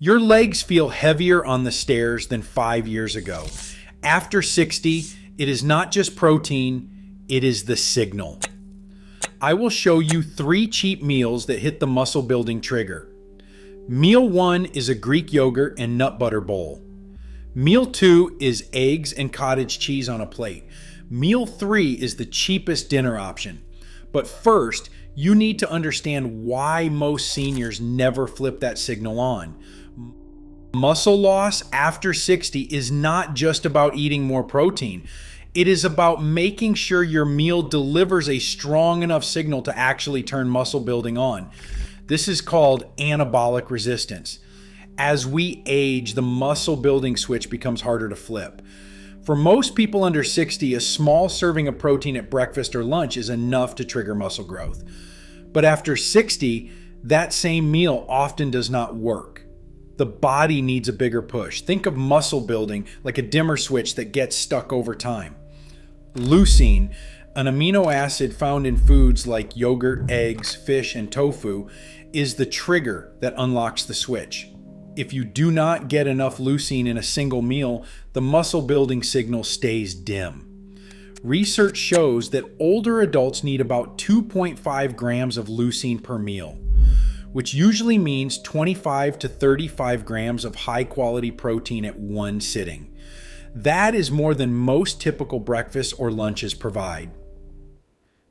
Your legs feel heavier on the stairs than 5 years ago. After 60, it is not just protein, it is the signal. I will show you 3 cheap meals that hit the muscle building trigger. Meal 1 is a Greek yogurt and nut butter bowl. Meal 2 is eggs and cottage cheese on a plate. Meal 3 is the cheapest dinner option. But first, you need to understand why most seniors never flip that signal on. Muscle loss after 60 is not just about eating more protein. It is about making sure your meal delivers a strong enough signal to actually turn muscle building on. This is called anabolic resistance. As we age, the muscle building switch becomes harder to flip. For most people under 60, a small serving of protein at breakfast or lunch is enough to trigger muscle growth. But after 60, that same meal often does not work. The body needs a bigger push. Think of muscle building like a dimmer switch that gets stuck over time. Leucine, an amino acid found in foods like yogurt, eggs, fish, and tofu, is the trigger that unlocks the switch. If you do not get enough leucine in a single meal, the muscle building signal stays dim. Research shows that older adults need about 2.5 grams of leucine per meal, which usually means 25 to 35 grams of high-quality protein at one sitting. That is more than most typical breakfasts or lunches provide.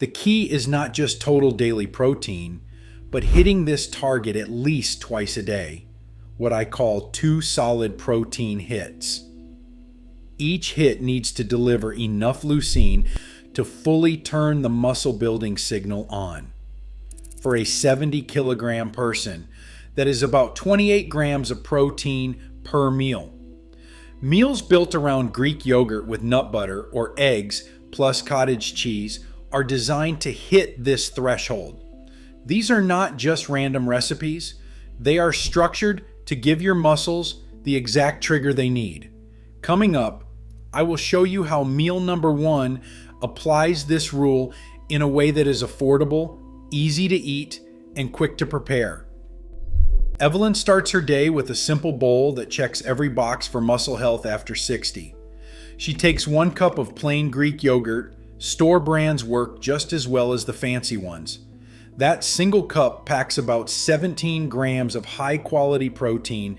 The key is not just total daily protein, but hitting this target at least twice a day, what I call 2 solid protein hits. Each hit needs to deliver enough leucine to fully turn the muscle building signal on. For a 70 kilogram person, that is about 28 grams of protein per meal. Meals built around Greek yogurt with nut butter or eggs plus cottage cheese are designed to hit this threshold. These are not just random recipes. They are structured to give your muscles the exact trigger they need. Coming up, I will show you how meal number 1 applies this rule in a way that is affordable, easy to eat, and quick to prepare. Evelyn starts her day with a simple bowl that checks every box for muscle health after 60. She takes 1 cup of plain Greek yogurt. Store brands work just as well as the fancy ones. That single cup packs about 17 grams of high-quality protein,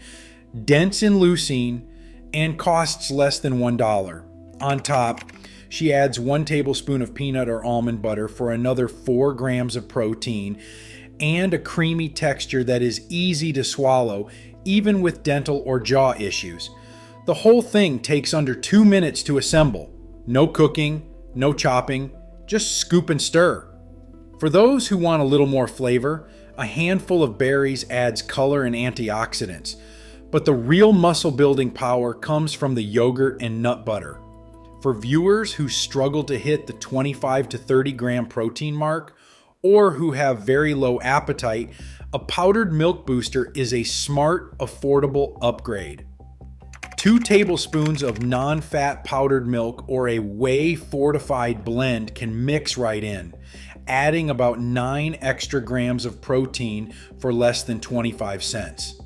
dense in leucine, and costs less than $1. On top, she adds 1 tablespoon of peanut or almond butter for another 4 grams of protein and a creamy texture that is easy to swallow, even with dental or jaw issues. The whole thing takes under 2 minutes to assemble. No cooking, no chopping, just scoop and stir. For those who want a little more flavor, a handful of berries adds color and antioxidants. But the real muscle building power comes from the yogurt and nut butter. For viewers who struggle to hit the 25 to 30 gram protein mark, or who have very low appetite, a powdered milk booster is a smart, affordable upgrade. 2 tablespoons of non-fat powdered milk or a whey fortified blend can mix right in, adding about 9 extra grams of protein for less than 25 cents.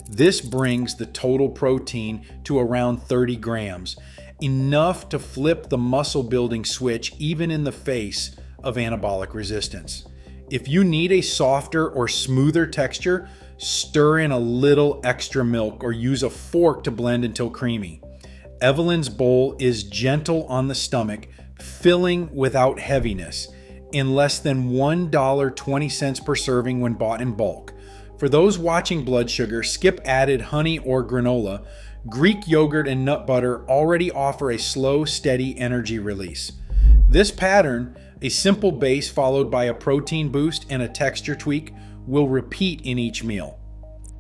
This brings the total protein to around 30 grams, enough to flip the muscle building switch even in the face of anabolic resistance. If you need a softer or smoother texture, stir in a little extra milk or use a fork to blend until creamy. Evelyn's bowl is gentle on the stomach, filling without heaviness, in less than $1.20 per serving when bought in bulk. For those watching blood sugar, skip added honey or granola. Greek yogurt and nut butter already offer a slow, steady energy release. This pattern, a simple base followed by a protein boost and a texture tweak, will repeat in each meal.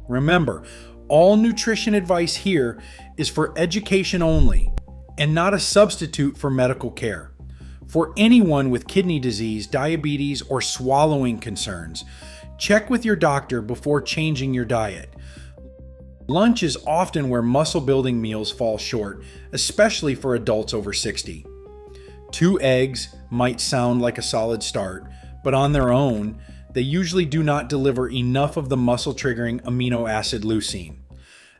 Remember, all nutrition advice here is for education only and not a substitute for medical care. For anyone with kidney disease, diabetes, or swallowing concerns, check with your doctor before changing your diet. Lunch is often where muscle building meals fall short, especially for adults over 60. 2 eggs might sound like a solid start, but on their own, they usually do not deliver enough of the muscle triggering amino acid leucine.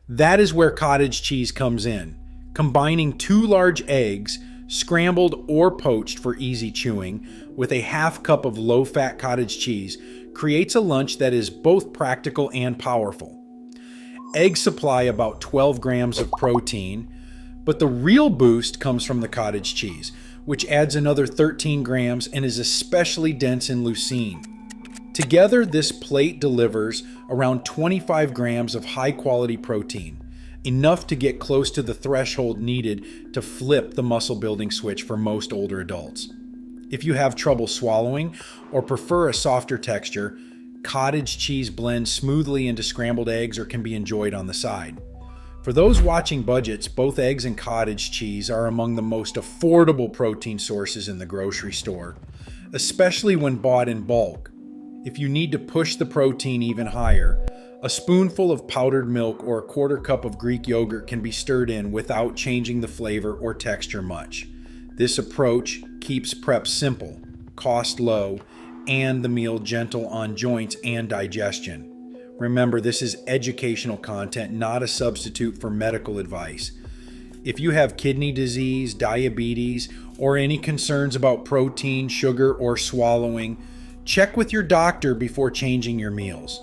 That is where cottage cheese comes in. Combining 2 large eggs, scrambled or poached for easy chewing, with a half cup of low-fat cottage cheese creates a lunch that is both practical and powerful. Eggs supply about 12 grams of protein, but the real boost comes from the cottage cheese, which adds another 13 grams and is especially dense in leucine. Together, this plate delivers around 25 grams of high-quality protein, enough to get close to the threshold needed to flip the muscle-building switch for most older adults. If you have trouble swallowing or prefer a softer texture, cottage cheese blends smoothly into scrambled eggs or can be enjoyed on the side. For those watching budgets, both eggs and cottage cheese are among the most affordable protein sources in the grocery store, especially when bought in bulk. If you need to push the protein even higher, a spoonful of powdered milk or a quarter cup of Greek yogurt can be stirred in without changing the flavor or texture much. This approach keeps prep simple, cost low, and the meal gentle on joints and digestion. Remember, this is educational content, not a substitute for medical advice. If you have kidney disease, diabetes, or any concerns about protein, sugar, or swallowing, check with your doctor before changing your meals.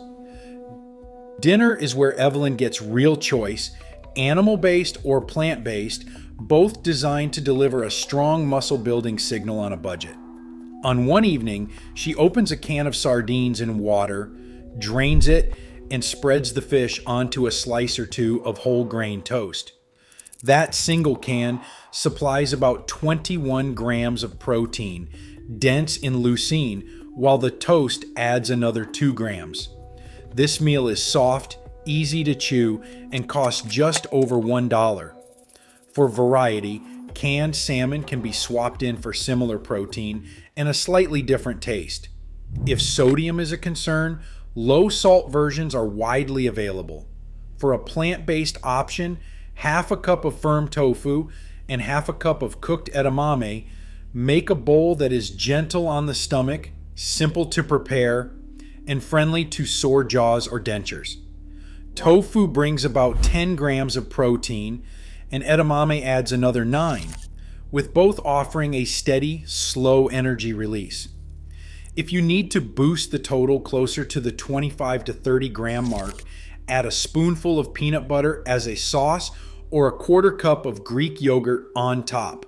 Dinner is where Evelyn gets real choice, animal-based or plant-based, both designed to deliver a strong muscle-building signal on a budget. On one evening, she opens a can of sardines in water, drains it, and spreads the fish onto a slice or two of whole grain toast. That single can supplies about 21 grams of protein, dense in leucine, while the toast adds another 2 grams. This meal is soft, easy to chew, and costs just over $1. For variety, canned salmon can be swapped in for similar protein and a slightly different taste. If sodium is a concern, low-salt versions are widely available. For a plant-based option, half a cup of firm tofu and half a cup of cooked edamame make a bowl that is gentle on the stomach, simple to prepare, and friendly to sore jaws or dentures. Tofu brings about 10 grams of protein, and edamame adds another 9, with both offering a steady, slow energy release. If you need to boost the total closer to the 25 to 30 gram mark, add a spoonful of peanut butter as a sauce or a quarter cup of Greek yogurt on top.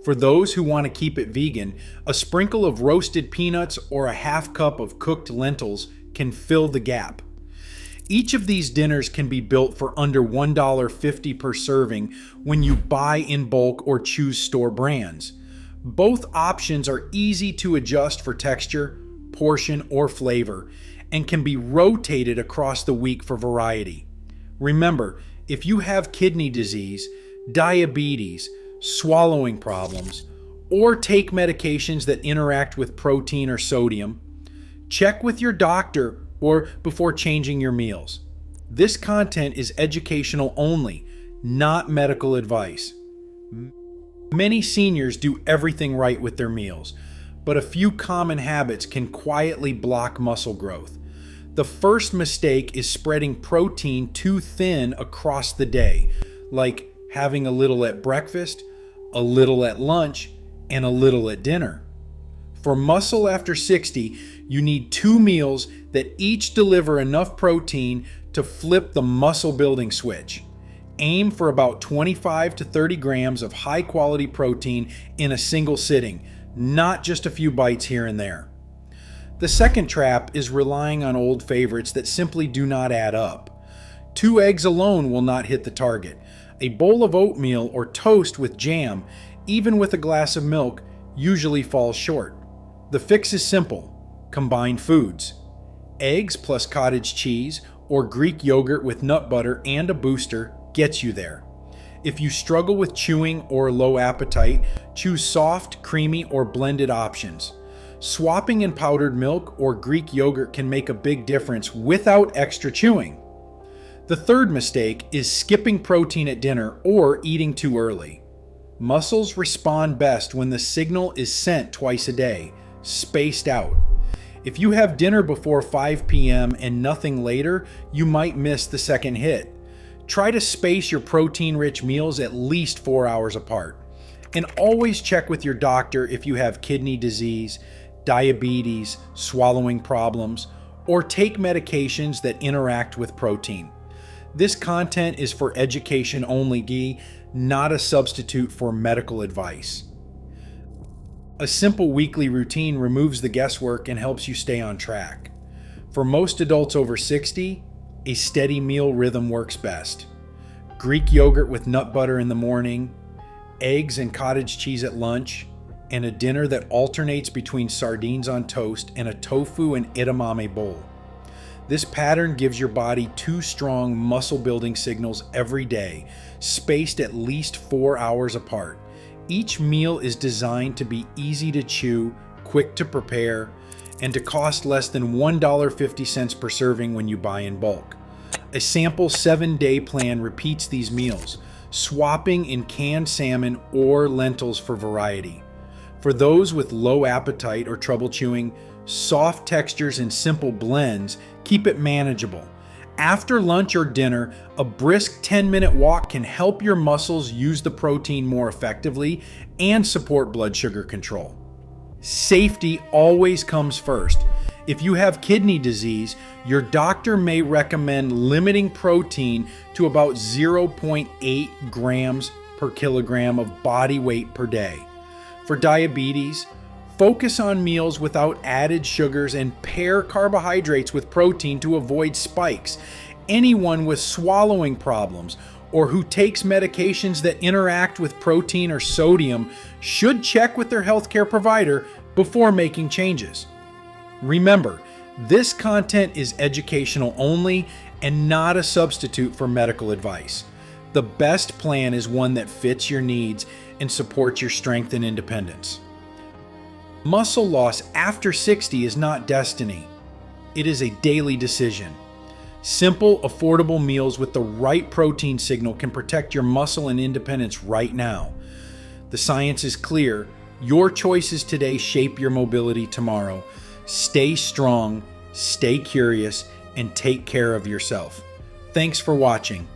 For those who want to keep it vegan, a sprinkle of roasted peanuts or a half cup of cooked lentils can fill the gap. Each of these dinners can be built for under $1.50 per serving when you buy in bulk or choose store brands. Both options are easy to adjust for texture, portion, or flavor, and can be rotated across the week for variety. Remember, if you have kidney disease, diabetes, swallowing problems, or take medications that interact with protein or sodium, check with your doctor or before changing your meals. This content is educational only, not medical advice. Many seniors do everything right with their meals, but a few common habits can quietly block muscle growth. The first mistake is spreading protein too thin across the day, like having a little at breakfast, a little at lunch, and a little at dinner. For muscle after 60, you need 2 meals that each deliver enough protein to flip the muscle building switch. Aim for about 25 to 30 grams of high quality protein in a single sitting, not just a few bites here and there. The second trap is relying on old favorites that simply do not add up. 2 eggs alone will not hit the target. A bowl of oatmeal or toast with jam, even with a glass of milk, usually falls short. The fix is simple. Combine foods. Eggs plus cottage cheese or Greek yogurt with nut butter and a booster gets you there. If you struggle with chewing or low appetite, choose soft, creamy, or blended options. Swapping in powdered milk or Greek yogurt can make a big difference without extra chewing. The third mistake is skipping protein at dinner or eating too early. Muscles respond best when the signal is sent twice a day, spaced out. If you have dinner before 5 p.m. and nothing later, you might miss the second hit. Try to space your protein-rich meals at least 4 hours apart. And always check with your doctor if you have kidney disease, diabetes, swallowing problems, or take medications that interact with protein. This content is for education only, not a substitute for medical advice. A simple weekly routine removes the guesswork and helps you stay on track. For most adults over 60, a steady meal rhythm works best. Greek yogurt with nut butter in the morning, eggs and cottage cheese at lunch, and a dinner that alternates between sardines on toast and a tofu and edamame bowl. This pattern gives your body 2 strong muscle-building signals every day, spaced at least 4 hours apart. Each meal is designed to be easy to chew, quick to prepare, and to cost less than $1.50 per serving when you buy in bulk. A sample 7-day plan repeats these meals, swapping in canned salmon or lentils for variety. For those with low appetite or trouble chewing, soft textures and simple blends keep it manageable. After lunch or dinner, a brisk 10-minute walk can help your muscles use the protein more effectively and support blood sugar control. Safety always comes first. If you have kidney disease, your doctor may recommend limiting protein to about 0.8 grams per kilogram of body weight per day. For diabetes, focus on meals without added sugars and pair carbohydrates with protein to avoid spikes. Anyone with swallowing problems or who takes medications that interact with protein or sodium should check with their healthcare provider before making changes. Remember, this content is educational only and not a substitute for medical advice. The best plan is one that fits your needs and supports your strength and independence. Muscle loss after 60 is not destiny. It is a daily decision. Simple, affordable meals with the right protein signal can protect your muscle and independence right now. The science is clear. Your choices today shape your mobility tomorrow. Stay strong, stay curious, and take care of yourself. Thanks for watching.